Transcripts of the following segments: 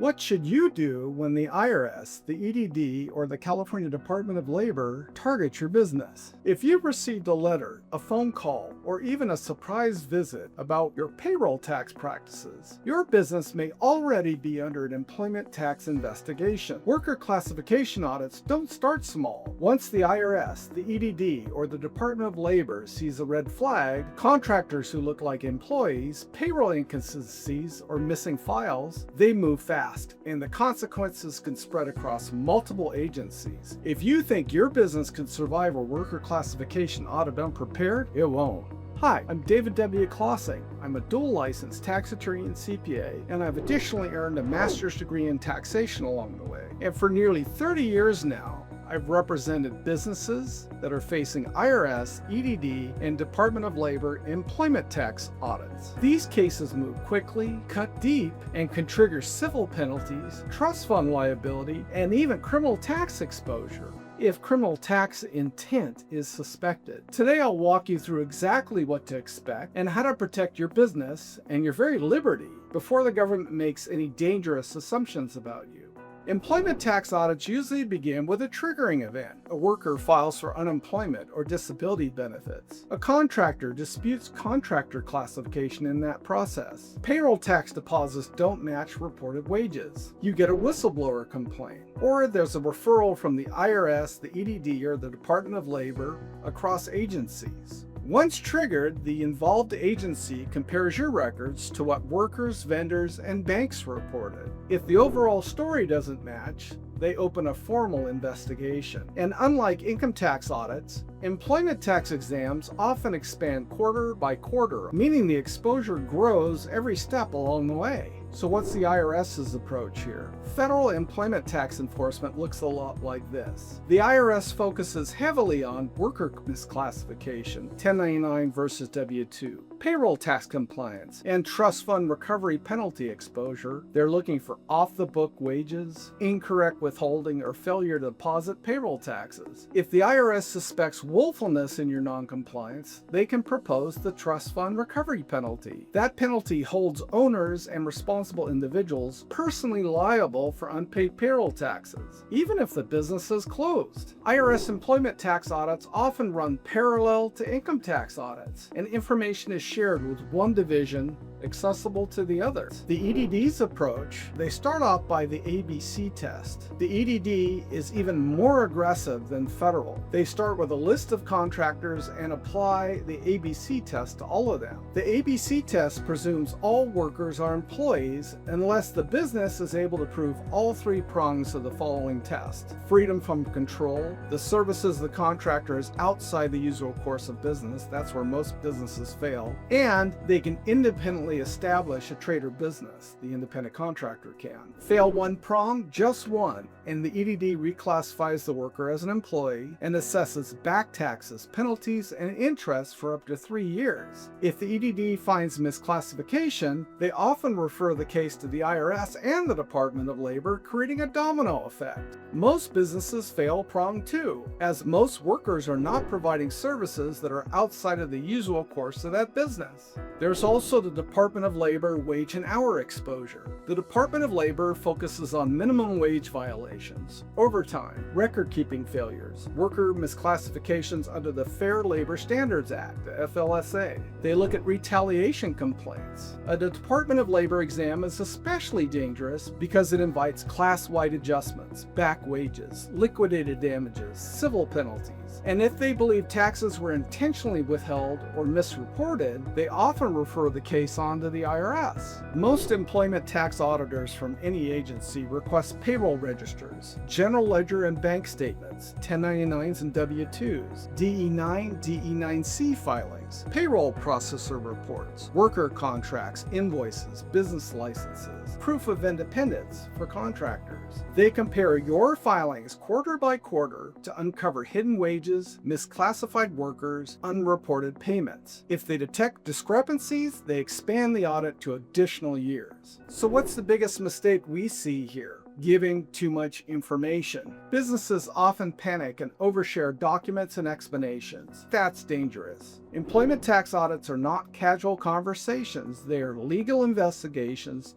What should you do when the IRS, the EDD, or the California Department of Labor target your business? If you've received a letter, a phone call, or even a surprise visit about your payroll tax practices, your business may already be under an employment tax investigation. Worker classification audits don't start small. Once the IRS, the EDD, or the Department of Labor sees a red flag, contractors who look like employees, payroll inconsistencies, or missing files, they move fast, and the consequences can spread across multiple agencies. If you think your business can survive a worker classification audit unprepared, it won't. Hi, I'm David W. Klasing. I'm a dual licensed tax attorney and CPA, and I've additionally earned a master's degree in taxation along the way. And for nearly 30 years now, I've represented businesses that are facing IRS, EDD, and Department of Labor employment tax audits. These cases move quickly, cut deep, and can trigger civil penalties, trust fund liability, and even criminal tax exposure if criminal tax intent is suspected. Today I'll walk you through exactly what to expect and how to protect your business and your very liberty before the government makes any dangerous assumptions about you. Employment tax audits usually begin with a triggering event. A worker files for unemployment or disability benefits. A contractor disputes contractor classification in that process. Payroll tax deposits don't match reported wages. You get a whistleblower complaint. Or there's a referral from the IRS, the EDD, or the Department of Labor across agencies. Once triggered, the involved agency compares your records to what workers, vendors, and banks reported. If the overall story doesn't match, they open a formal investigation. And unlike income tax audits, employment tax exams often expand quarter by quarter, meaning the exposure grows every step along the way. So what's the IRS's approach here? Federal employment tax enforcement looks a lot like this. The IRS focuses heavily on worker misclassification, 1099 versus W-2, payroll tax compliance, and trust fund recovery penalty exposure. They're looking for off-the-book wages, incorrect withholding, or failure to deposit payroll taxes. If the IRS suspects willfulness in your noncompliance, they can propose the trust fund recovery penalty. That penalty holds owners and responsible individuals personally liable for unpaid payroll taxes, even if the business is closed. IRS employment tax audits often run parallel to income tax audits, and information is shared with one division accessible to the other. The EDD's approach, they start off by the ABC test. The EDD is even more aggressive than federal. They start with a list of contractors and apply the ABC test to all of them. The ABC test presumes all workers are employees unless the business is able to prove all three prongs of the following test: freedom from control, the services of the contractor is outside the usual course of business, that's where most businesses fail, and they can independently establish a trade or business, the independent contractor can. Fail one prong, just one, and the EDD reclassifies the worker as an employee and assesses back taxes, penalties, and interest for up to 3 years. If the EDD finds misclassification, they often refer the case to the IRS and the Department of Labor, creating a domino effect. Most businesses fail prong 2, as most workers are not providing services that are outside of the usual course of that business. There's also the Department of Labor wage and hour exposure. The Department of Labor focuses on minimum wage violations, overtime, record-keeping failures, worker misclassifications under the Fair Labor Standards Act, the FLSA. They look at retaliation complaints. A Department of Labor exam is especially dangerous because it invites class-wide adjustments, back wages, liquidated damages, civil penalties. And if they believe taxes were intentionally withheld or misreported, they often refer the case on to the IRS. Most employment tax auditors from any agency request payroll registers, general ledger and bank statements, 1099s and W-2s, DE-9, DE-9C filings, payroll processor reports, worker contracts, invoices, business licenses, proof of independence for contractors. They compare your filings quarter by quarter to uncover hidden wages, misclassified workers, unreported payments. If they detect discrepancies, they expand the audit to additional years. So what's the biggest mistake we see here? Giving too much information. Businesses often panic and overshare documents and explanations. That's dangerous. Employment tax audits are not casual conversations. They are legal investigations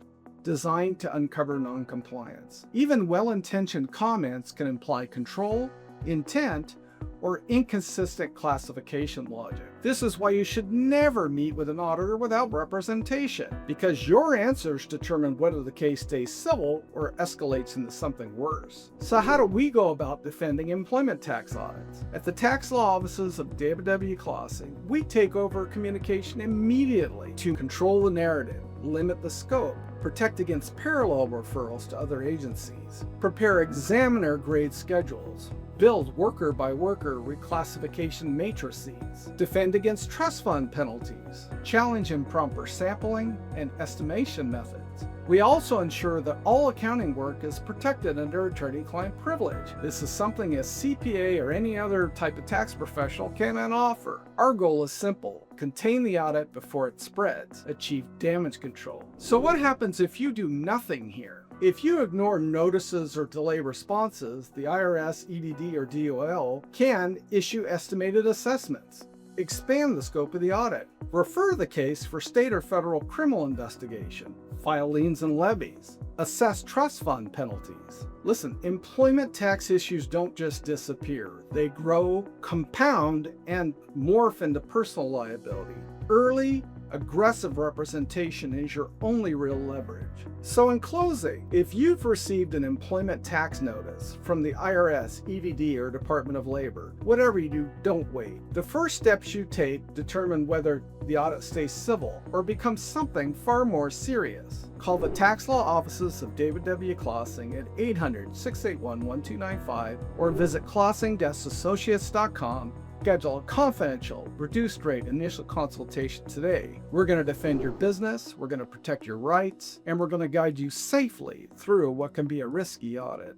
designed to uncover noncompliance. Even well-intentioned comments can imply control, intent, or inconsistent classification logic. This is why you should never meet with an auditor without representation, because your answers determine whether the case stays civil or escalates into something worse. So how do we go about defending employment tax audits? At the tax law offices of David W. Klasing, we take over communication immediately to control the narrative, limit the scope, protect against parallel referrals to other agencies, prepare examiner grade schedules, build worker-by-worker reclassification matrices, defend against trust fund penalties, challenge improper sampling and estimation methods. We also ensure that all accounting work is protected under attorney-client privilege. This is something a CPA or any other type of tax professional cannot offer. Our goal is simple: contain the audit before it spreads, achieve damage control. So what happens if you do nothing here? If you ignore notices or delay responses, the IRS, EDD, or DOL can issue estimated assessments, expand the scope of the audit, refer the case for state or federal criminal investigation, file liens and levies, assess trust fund penalties. Listen, employment tax issues don't just disappear. They grow, compound, and morph into personal liability. Early, aggressive representation is your only real leverage. So in closing, if you've received an employment tax notice from the IRS, EDD, or Department of Labor, whatever you do, don't wait. The first steps you take determine whether the audit stays civil or becomes something far more serious. Call the tax law offices of David W. Klasing at 800-681-1295 or visit klasing-associates.com. Schedule a confidential, reduced rate initial consultation today. We're going to defend your business, we're going to protect your rights, and we're going to guide you safely through what can be a risky audit.